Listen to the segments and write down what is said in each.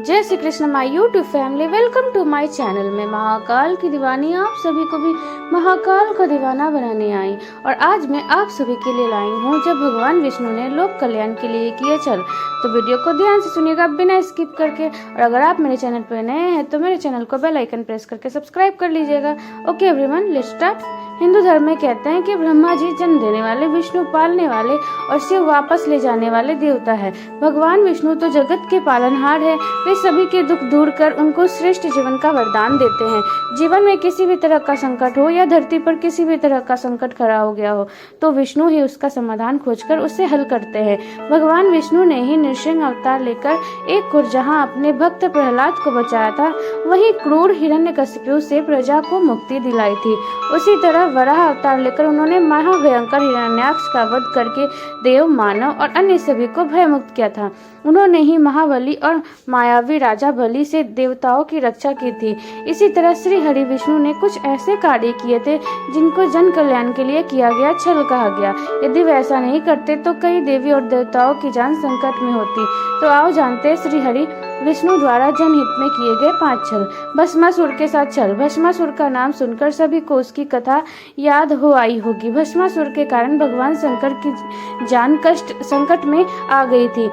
जय Shri Krishna my YouTube family, welcome to my channel. में महाकाल की दीवानी आप सभी को भी महाकाल का दीवाना बनाने आई और आज मैं आप सभी के लिए लाई हूँ जब भगवान विष्णु ने लोक कल्याण के लिए किए चल। तो वीडियो को ध्यान से सुनिएगा बिना स्किप करके, और अगर आप मेरे चैनल पर नए हैं तो मेरे चैनल को बेल आइकन प्रेस करके सब्सक्राइब कर लीजिएगा। Okay everyone, let's start. Hindu धर्म में कहते हैं कि ब्रह्मा जी जन्म देने वाले, विष्णु पालने वाले और शिव वापस ले जाने वाले देवता है। भगवान विष्णु तो जगत के पालनहार है। वे सभी के दुख दूर कर उनको श्रेष्ठ जीवन का वरदान देते हैं। जीवन में किसी भी तरह का संकट हो या धरती पर किसी भी तरह का संकट खड़ा हो गया हो तो विष्णु ही उसका समाधान खोजकर उसे हल करते हैं। भगवान विष्णु ने ही नृसिंह अवतार लेकर एक ओर जहाँ अपने भक्त प्रहलाद को बचाया था, वहीं क्रूर हिरण्यकशिपु से प्रजा को मुक्ति दिलाई थी। उसी तरह वराह अवतार लेकर उन्होंने महाभयंकर हिरण्याक्ष का वध करके देव, मानव और अन्य सभी को भयमुक्त किया था। उन्होंने ही महाबली और मायावी राजा बलि से देवताओं की रक्षा की थी। इसी तरह श्री हरि विष्णु ने कुछ ऐसे कार्य किए थे जिनको जन कल्याण के लिए किया गया छल कहा गया। यदि वे ऐसा नहीं करते तो कई देवी और देवताओं की जान संकट में होती। तो आओ जानते हैं श्री हरि विष्णु द्वारा जनहित में किए गए 5 छल। भस्मासुर के साथ छल। भस्मासुर का नाम सुनकर सभी को उसकी कथा याद हो आई होगी। भस्मासुर के कारण भगवान शंकर की जान कष्ट संकट में आ गई थी।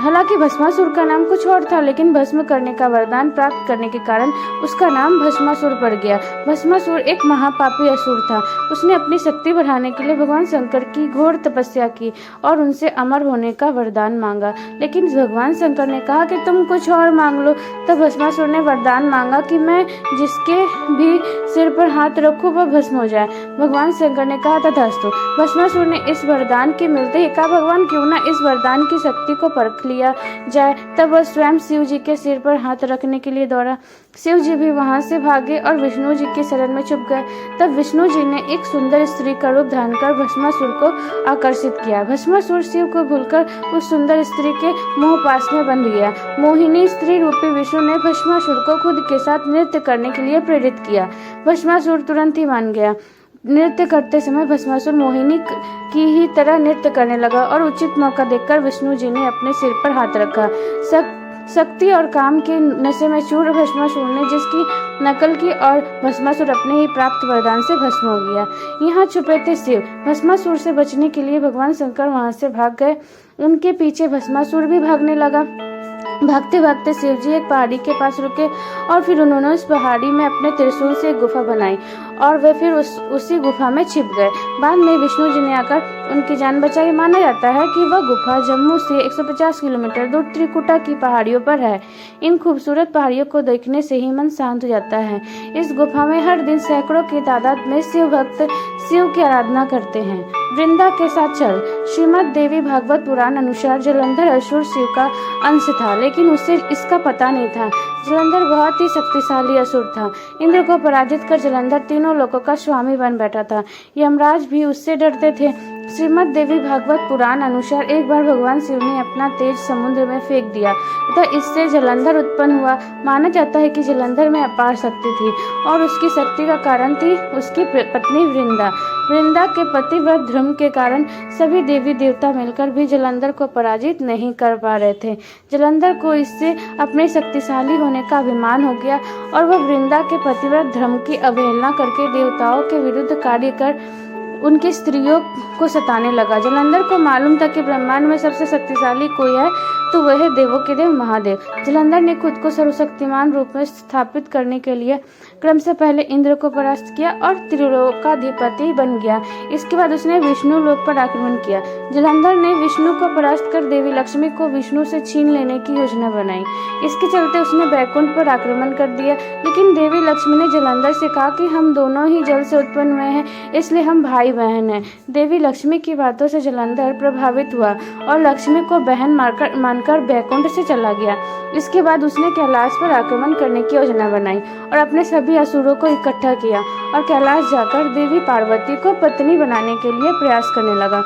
हालांकि भस्मासुर का नाम कुछ और था, लेकिन भस्म करने का वरदान प्राप्त करने के कारण उसका नाम भस्मासुर पड़ गया। भस्मासुर एक महापापी असुर था। उसने अपनी शक्ति बढ़ाने के लिए भगवान शंकर की घोर तपस्या की और उनसे अमर होने का वरदान मांगा, लेकिन भगवान शंकर ने कहा कि तुम कुछ और मांग लो। तब भस्मासुर ने वरदान मांगा कि मैं जिसके भी सिर पर हाथ रखूं वह भस्म हो जाए। भगवान शंकर ने कहा तथास्तु। भस्मासुर ने इस वरदान के मिलते ही कहा, भगवान क्यों ना इस वरदान की शक्ति को परख लिया जाए। तब वह स्वयं शिव जी के सिर पर हाथ रखने के लिए दौड़ा। शिव जी भी वहां से भागे और विष्णु जी के शरण में छुप गए। तब विष्णु जी ने एक सुंदर स्त्री का रूप धारण कर भस्मासुर को आकर्षित किया। भस्मासुर शिव को भूलकर उस सुंदर स्त्री के मोह पास में बंध गया। मोहिनी स्त्री रूपी विष्णु ने भस्मासुर को खुद के साथ नृत्य करने के लिए प्रेरित किया। भस्मासुर तुरंत ही मान गया। नृत्य करते समय भस्मासुर मोहिनी की ही तरह नृत्य करने लगा और उचित मौका देखकर विष्णु जी ने अपने सिर पर हाथ रखा। शक्ति और काम के नशे में चूर भस्मासुर ने जिसकी नकल की और भस्मासुर अपने ही प्राप्त वरदान से भस्म हो गया। यहाँ छुपे थे शिव। भस्मासुर से बचने के लिए भगवान शंकर वहां से भाग गए। उनके पीछे भस्मासुर भी भागने लगा। भागते भागते शिव जी एक पहाड़ी के पास रुके और फिर उन्होंने उस पहाड़ी में अपने त्रिशूल से एक गुफा बनाई और वे फिर उसी गुफा में छिप गए। बाद में विष्णु जी ने आकर उनकी जान बचाई। माना जाता है कि वह गुफा जम्मू से 150 किलोमीटर दूर त्रिकुटा की पहाड़ियों पर है। इन खूबसूरत पहाड़ियों को देखने से ही मन शांत हो जाता है। इस गुफा में हर दिन सैकड़ों की तादाद में शिव भक्त शिव की आराधना करते हैं। वृंदा के साथ छल। श्रीमद् देवी भागवत पुराण अनुसार जलंधर असुर शिव का अंश था, लेकिन उसे इसका पता नहीं था। जलंधर बहुत ही शक्तिशाली असुर था। इंद्र को पराजित कर जलंधर तीनों लोकों का स्वामी बन बैठा था। यमराज भी उससे डरते थे। श्रीमद् देवी भागवत पुराण अनुसार एक बार भगवान शिव ने अपना तेज समुद्र में फेंक दिया तथा इससे जलंधर उत्पन्न हुआ। माना जाता है कि जलंधर में अपार शक्ति थी और उसकी शक्ति का कारण थी उसकी पत्नी वृंदा। वृंदा के पतिव्रत धर्म के कारण सभी देवी देवता मिलकर भी जलंधर को पराजित नहीं कर पा रहे थे। जलंधर को इससे अपने शक्तिशाली होने का अभिमान हो गया और वह वृंदा के पतिव्रत धर्म की अवहेलना करके देवताओं के विरुद्ध कार्य कर उनकी स्त्रियों को सताने लगा। जलंधर को मालूम था कि ब्रह्मांड में सबसे शक्तिशाली कोई है तो वह है देवों के देव महादेव। जलंधर ने खुद को सर्वशक्तिमान रूप में स्थापित करने के लिए क्रम से पहले इंद्र को परास्त किया और त्रिलोकाधिपति बन गया। इसके बाद उसने विष्णु लोक पर आक्रमण किया। जलंधर ने विष्णु को परास्त कर देवी लक्ष्मी को विष्णु से छीन लेने की योजना बनाई। इसके चलते उसने बैकुंठ पर आक्रमण कर दिया, लेकिन देवी लक्ष्मी ने जलंधर से कहा कि हम दोनों ही जल से उत्पन्न हुए हैं, इसलिए हम भाई बहन हैं। देवी लक्ष्मी की बातों से जलंधर प्रभावित हुआ और लक्ष्मी को बहन मानकर बैकुंठ से चला गया। इसके बाद उसने कैलाश पर आक्रमण करने की योजना बनाई और अपने सभी असुरों को इकट्ठा किया और कैलाश जाकर देवी पार्वती को पत्नी बनाने के लिए प्रयास करने लगा।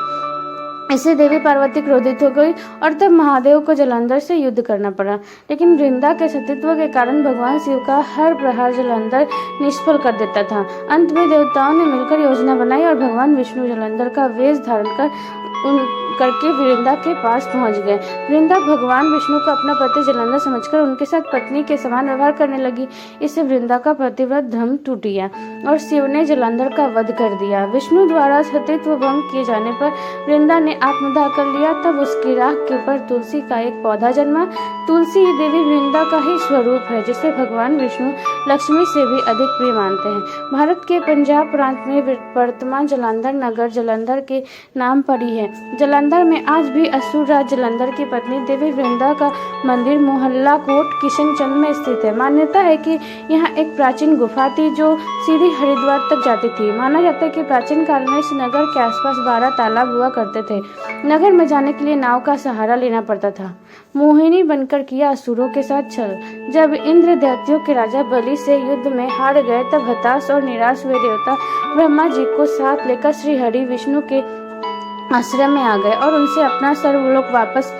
इससे देवी पार्वती क्रोधित हो गई और तब महादेव को जलंधर से युद्ध करना पड़ा। लेकिन वृंदा के सतीत्व के कारण भगवान शिव का हर प्रहार जलंधर निष्फल कर देता था। अंत में देवताओं ने मिलकर योजना बनाई और भगवान विष्णु जलंधर का वेश धारण कर करके वृंदा के पास पहुंच गए। वृंदा भगवान विष्णु को अपना पति जलंधर समझकर उनके साथ पत्नी के समान व्यवहार करने लगी। इससे वृंदा का पतिव्रत धर्म टूट गया और शिव ने जलंधर का वध कर दिया। विष्णु द्वारा सतीत्व भंग किए जाने पर वृंदा ने आत्मदाह कर लिया। तब उसकी राख के ऊपर तुलसी का एक पौधा जन्मा। तुलसी देवी वृंदा का ही स्वरूप है, जिसे भगवान विष्णु लक्ष्मी से भी अधिक प्रिय मानते हैं। भारत के पंजाब प्रांत में वर्तमान जालंधर नगर जालंधर के नाम पर ही है। जालंधर में आज भी असुर राज जालंधर की पत्नी देवी वृंदा का मंदिर मोहल्ला कोट किशनचंद में स्थित है। मान्यता है कि यहाँ एक प्राचीन गुफा थी जो सीधी हरिद्वार तक जाती थी। माना जाता है कि प्राचीन काल में इस नगर के आसपास 12 तालाब हुआ करते थे। नगर में जाने के लिए नाव का सहारा लेना पड़ता था। मोहिनी बनकर किया असुरों के साथ छल। जब इंद्र दैत्यों के राजा बलि से युद्ध में हार गए, तब हताश और निराश हुए देवता ब्रह्मा जी को साथ लेकर श्री हरि विष्णु के आश्रम में आ गए और उनसे अपना सर्वलोक वापस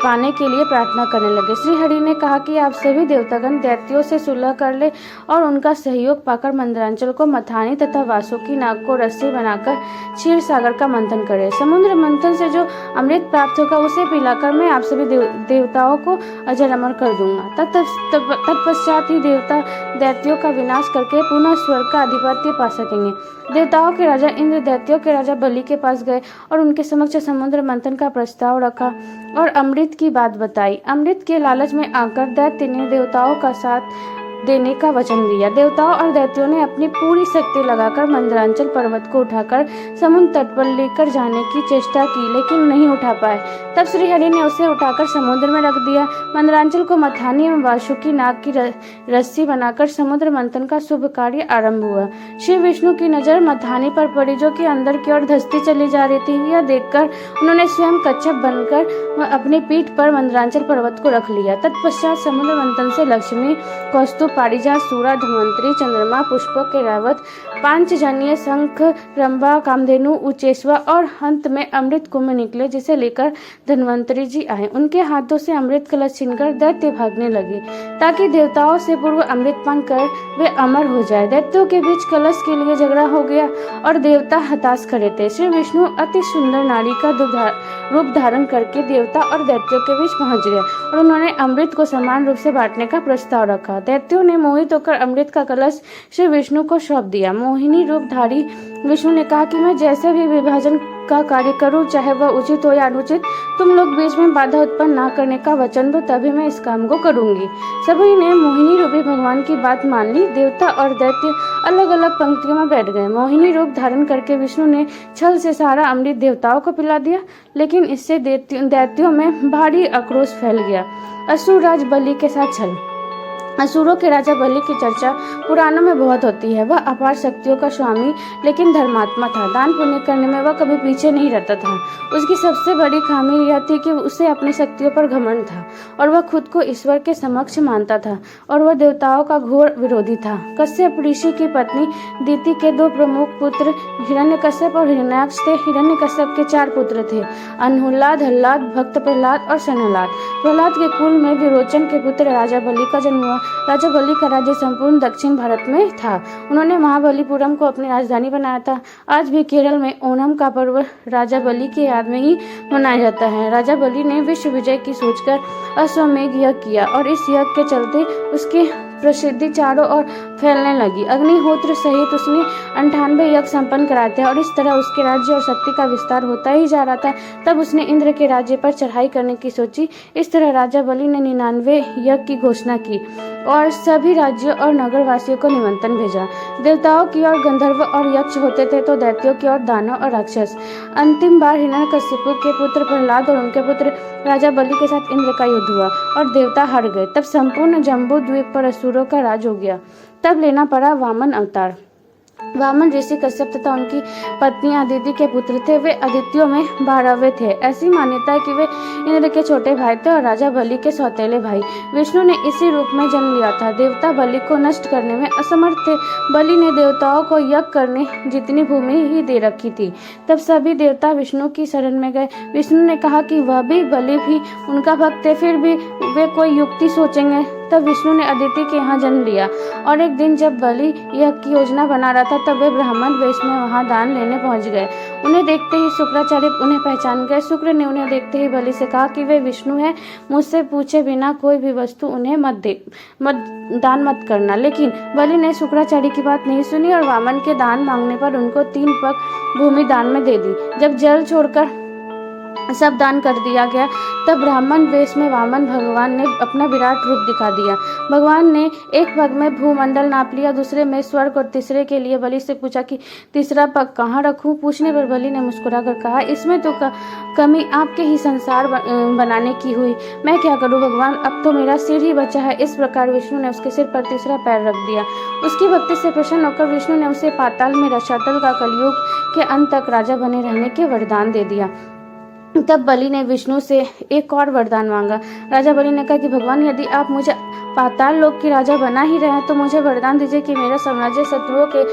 पाने के लिए प्रार्थना करने लगे। श्री हरि ने कहा कि आप सभी देवतागण दैत्यों से सुलह कर ले और उनका सहयोग पाकर मंदरांचल को मथानी तथा वासुकी नाग को रस्सी बनाकर क्षीर सागर का मंथन करें। समुद्र मंथन से जो अमृत प्राप्त होगा उसे पिलाकर मैं आप सभी देवताओं को अजर अमर कर दूंगा। तत्पश्चात ही देवता दैत्यों का विनाश करके पुनः स्वर्ग का आधिपत्य पा सकेंगे। देवताओं के राजा इंद्र दैत्यों के राजा बलि के पास गए और उनके समक्ष समुद्र मंथन का प्रस्ताव रखा और अमृत की बात बताई। अमृत के लालच में आकर दैत्य ने देवताओं का साथ देने का वचन दिया। देवताओं और दैत्यों ने अपनी पूरी शक्ति लगाकर मंदरांचल पर्वत को उठाकर समुद्र तट पर लेकर जाने की चेष्टा की, लेकिन नहीं उठा पाए। तब श्री हरि ने उसे उठाकर समुद्र में रख दिया। मंदरांचल को मथानी एवं वासुकी नाग की रस्सी बनाकर समुद्र मंथन का शुभ कार्य आरंभ हुआ। शिव विष्णु की नजर मथानी पर पड़ी, जो कि अंदर की ओर धंसती चली जा रही थी। यह देखकर उन्होंने स्वयं कच्छप बनकर अपनी पीठ पर मंदरांचल पर्वत को रख लिया। तत्पश्चात समुद्र मंथन से लक्ष्मी, कौस्तुभ, पारिजात, सूरा, धन्वंतरी, चंद्रमा, पुष्पों के रावत, पांचजन्य, शंख, रंभा, कामधेनु, उचेश्वा और अंत में अमृत कुंभ निकले, जिसे लेकर धन्वंतरी जी आए। उनके हाथों से अमृत कलश छीनकर दैत्य भागने लगे ताकि देवताओं से पूर्व अमृत पान कर वे अमर हो जाए। दैत्यों के बीच कलश के लिए झगड़ा हो गया और देवता हताश खड़े थे। श्री विष्णु अति सुंदर नारी का रूप धारण करके देवता और दैत्यों के बीच पहुंच गए और उन्होंने अमृत को समान रूप से बांटने का प्रस्ताव रखा। दैत्यों ने मोहित होकर अमृत का कलश श्री विष्णु को सौंप दिया। मोहिनी रूपधारी विष्णु ने कहा कि मैं जैसे भी विभाजन का कार्य करूं, चाहे वह उचित हो या अनुचित, तुम लोग बीच में बाधा उत्पन्न ना करने का वचन दो, तभी मैं इस काम को करूंगी। सभी ने मोहिनी रूपी भगवान की बात मान ली। देवता और दैत्य अलग अलग पंक्तियों में बैठ गए। मोहिनी रूप धारण करके विष्णु ने छल से सारा अमृत देवताओं को पिला दिया, लेकिन इससे दैत्यों में भारी आक्रोश फैल गया। असुर राज बलि के साथ छल। असुरों के राजा बलि की चर्चा पुराणों में बहुत होती है। वह अपार शक्तियों का स्वामी लेकिन धर्मात्मा था। दान पुण्य करने में वह कभी पीछे नहीं रहता था। उसकी सबसे बड़ी खामी यह थी कि उसे अपनी शक्तियों पर घमंड था और वह खुद को ईश्वर के समक्ष मानता था और वह देवताओं का घोर विरोधी था। कश्यप ऋषि की पत्नी दीति के 2 प्रमुख पुत्र हिरण्यकश्यप और हिरण्याक्ष थे। हिरण्यकश्यप के 4 पुत्र थे, अनहुल्लाद, हल्लाद, भक्त प्रहलाद और सनलाद। प्रहलाद के कुल में विरोचन के पुत्र राजा बलि का जन्म हुआ। राजा बलि का राज्य संपूर्ण दक्षिण भारत में था। उन्होंने महाबलीपुरम को अपनी राजधानी बनाया था। आज भी केरल में ओणम का पर्व राजा बलि की याद में ही मनाया जाता है। राजा बलि ने विश्व विजय की सोचकर अश्वमेघ यज्ञ किया और इस यज्ञ के चलते उसकी प्रसिद्धि चारों ओर फैलने लगी। अग्निहोत्र सहित उसने 98 यज्ञ संपन्न कराए थे और इस तरह उसके राज्य और शक्ति का विस्तार होता ही जा रहा था। तब उसने इंद्र के राज्य पर चढ़ाई करने की सोची। इस तरह राजा बलि ने 99 यज्ञ की घोषणा की और सभी राज्यों और नगरवासियों को निमंत्रण भेजा। देवताओं की ओर गंधर्व और यक्ष होते थे तो दैत्यों की ओर दानव और राक्षस। अंतिम बार हिरण्यकश्यप के पुत्र प्रहलाद और उनके पुत्र राजा बलि के साथ इंद्र का युद्ध हुआ और देवता हार गए। तब संपूर्ण जम्बू द्वीप पर असुरों का राज हो गया। तब लेना पड़ा वामन अवतार। वामन ऋषि कश्यप तथा उनकी पत्नी अदिति के पुत्र थे। वे अदितियों में 12वें थे। ऐसी मान्यता है कि वे इंद्र के छोटे भाई थे और राजा बलि के सौतेले भाई। विष्णु ने इसी रूप में जन्म लिया था। देवता बलि को नष्ट करने में असमर्थ थे। बलि ने देवताओं को यज्ञ करने जितनी भूमि ही दे रखी थी। तब सभी देवता विष्णु की शरण में गए। विष्णु ने कहा कि वह भी बलि भी उनका भक्त थे, फिर भी वे कोई युक्ति सोचेंगे तब विष्णु ने अदिति के यहाँ जन्म लिया। और एक दिन जब बलि यह की योजना बना रहा था तब वे ब्राह्मण वेश में वहाँ दान लेने पहुँच गए। उन्हें देखते ही शुक्राचार्य उन्हें पहचान गए। शुक्र ने उन्हें देखते ही बलि से कहा कि वे विष्णु है, मुझसे पूछे बिना कोई भी वस्तु उन्हें दान मत करना। लेकिन बलि ने शुक्राचार्य की बात नहीं सुनी और वामन के दान मांगने पर उनको 3 पग भूमि दान में दे दी। जब जल छोड़कर सब दान कर दिया गया तब ब्राह्मण वेश में वामन भगवान ने अपना विराट रूप दिखा दिया। भगवान ने एक पग में भूमंडल नाप लिया, दूसरे में स्वर्ग और तीसरे के लिए बलि से पूछा कि तीसरा पग कहाँ रखूं। पूछने पर बलि ने मुस्कुराकर कहा, इसमें तो कमी आपके ही संसार बनाने की हुई, मैं क्या करूं भगवान, अब तो मेरा सिर ही बचा है। इस प्रकार विष्णु ने उसके सिर पर तीसरा पैर रख दिया। उसकी भक्ति से प्रसन्न होकर विष्णु ने उसे पाताल में रसातल का कलयुग के अंत तक राजा बने रहने के वरदान दे दिया। तब बलि ने विष्णु से एक और वरदान मांगा। राजा बलि ने कहा कि भगवान, यदि आप मुझे पाताल लोक की राजा बना ही रहे हैं तो मुझे वरदान दीजिए कि मेरा साम्राज्य शत्रुओं के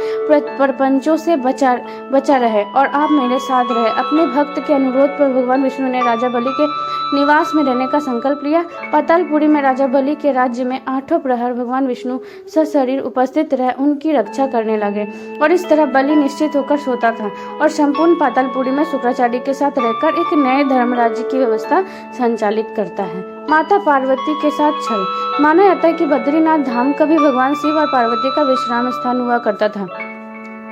प्रपंचों से बचा रहे और आप मेरे साथ रहे। अपने भक्त के अनुरोध पर भगवान विष्णु ने राजा बलि के निवास में रहने का संकल्प लिया। पातालपुरी में राजा बलि के राज्य में 8 प्रहर भगवान विष्णु सशरीर उपस्थित रह उनकी रक्षा करने लगे और इस तरह बलि निश्चित होकर सोता था और संपूर्ण पातालपुरी में शुक्राचार्य के साथ रहकर एक नए धर्म राज्य की व्यवस्था संचालित करता है। माता पार्वती के साथ छल। माना जाता है कि बद्रीनाथ धाम कभी भगवान शिव और पार्वती का विश्राम स्थान हुआ करता था।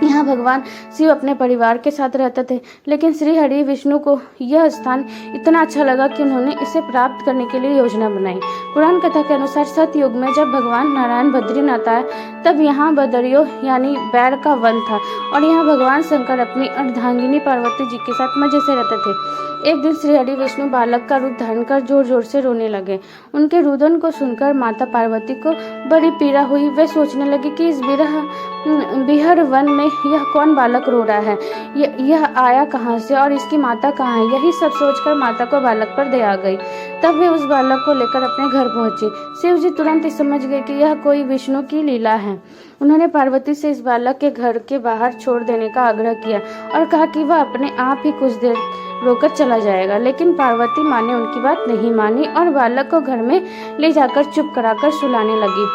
यहाँ भगवान शिव अपने परिवार के साथ रहते थे, लेकिन श्री हरि विष्णु को यह स्थान इतना अच्छा लगा कि उन्होंने इसे प्राप्त करने के लिए योजना बनाई। पुराण कथा के अनुसार सतयुग में जब भगवान नारायण बद्रीनाथ आए तब यहाँ बदरियों यानी बैर का वन था और यहाँ भगवान शंकर अपनी अर्धांगिनी पार्वती जी के साथ मजे से रहते थे। एक दिन श्री हरि विष्णु बालक का रूप धारण कर जोर जोर से रोने लगे। उनके रुदन को सुनकर माता पार्वती को बड़ी पीड़ा हुई। वे सोचने लगे कि इस बिहर वन में यह कौन बालक रो रहा है, यह आया कहाँ से और इसकी माता कहाँ है। यही सब सोचकर माता को बालक पर दया आ गई। तब वे उस बालक को लेकर अपने घर पहुंचे। शिव जी तुरंत ही समझ गए कि यह कोई विष्णु की लीला है। उन्होंने पार्वती से इस बालक के घर के बाहर छोड़ देने का आग्रह किया और कहा कि वह अपने आप ही कुछ देर रोकर चला जाएगा, लेकिन पार्वती माँ ने उनकी बात नहीं मानी और बालक को घर में ले जाकर चुप कराकर सुलाने लगी।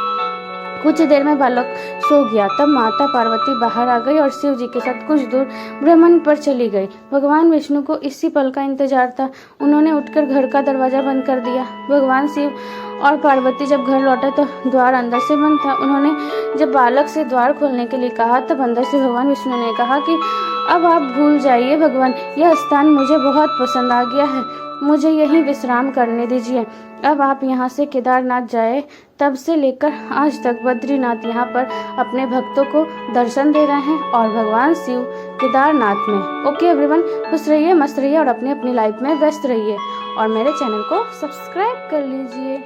कुछ देर में बालक सो गया। तब माता पार्वती बाहर आ गई और शिव जी के साथ कुछ दूर भ्रमण पर चली गई। भगवान विष्णु को इसी पल का इंतजार था। उन्होंने उठकर घर का दरवाजा बंद कर दिया। भगवान शिव और पार्वती जब घर लौटे तो द्वार अंदर से बंद था। उन्होंने जब बालक से द्वार खोलने के लिए कहा तब अंदर से भगवान विष्णु ने कहा कि अब आप भूल जाइए भगवान, यह स्थान मुझे बहुत पसंद आ गया है, मुझे यहीं विश्राम करने दीजिए। अब आप यहाँ से केदारनाथ जाए। तब से लेकर आज तक बद्रीनाथ यहाँ पर अपने भक्तों को दर्शन दे रहे हैं और भगवान शिव केदारनाथ में। ओके एवरीवन, खुश रहिए, मस्त रहिए और अपनी अपनी लाइफ में व्यस्त रहिए और मेरे चैनल को सब्सक्राइब कर लीजिए।